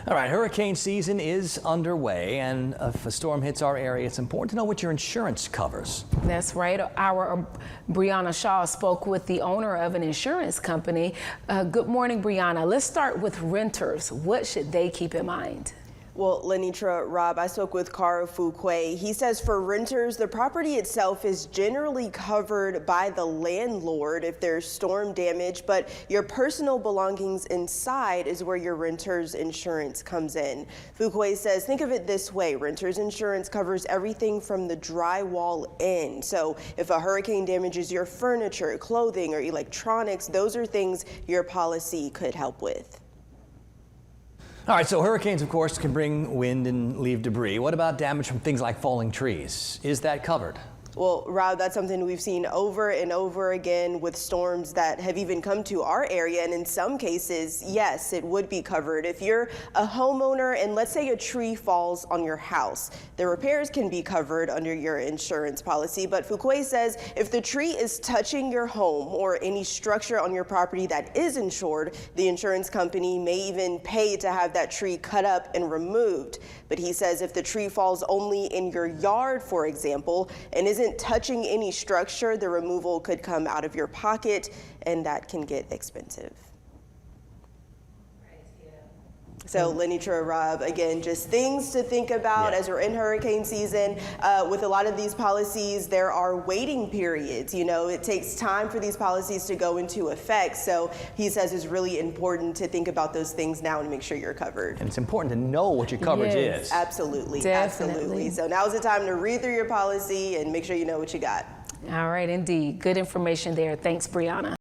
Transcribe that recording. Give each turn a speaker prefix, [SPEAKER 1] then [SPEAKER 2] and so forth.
[SPEAKER 1] All right, hurricane season is underway, and if a storm hits our area, it's important to know what your insurance covers.
[SPEAKER 2] That's right. Our Brianna Shaw spoke with the owner of an insurance company. Good morning, Brianna. Let's start with renters. What should they keep in mind?
[SPEAKER 3] Well, Lenitra, Rob, I spoke with Caro Fuquay. He says for renters, the property itself is generally covered by the landlord if there's storm damage, but your personal belongings inside is where your renter's insurance comes in. Fuquay says, think of it this way. Renter's insurance covers everything from the drywall in. So if a hurricane damages your furniture, clothing, or electronics, those are things your policy could help with.
[SPEAKER 1] All right, so hurricanes, of course, can bring wind and leave debris. What about damage from things like falling trees? Is that covered?
[SPEAKER 3] Well, Rob, that's something we've seen over and over again with storms that have even come to our area. And in some cases, yes, it would be covered. If you're a homeowner and let's say a tree falls on your house, the repairs can be covered under your insurance policy. But Fuquay says if the tree is touching your home or any structure on your property that is insured, the insurance company may even pay to have that tree cut up and removed. But he says if the tree falls only in your yard, for example, and isn't touching any structure, the removal could come out of your pocket, and that can get expensive. So, Lenitra, Rob, again, just things to think about as we're in hurricane season. With a lot of these policies, there are waiting periods. You know, it takes time for these policies to go into effect. So he says it's really important to think about those things now and make sure you're covered.
[SPEAKER 1] And it's important to know what your coverage is.
[SPEAKER 3] Absolutely,
[SPEAKER 2] Definitely.
[SPEAKER 3] absolutely. So now's the time to read through your policy and make sure you know what you got.
[SPEAKER 2] All right, indeed. Good information there. Thanks, Brianna.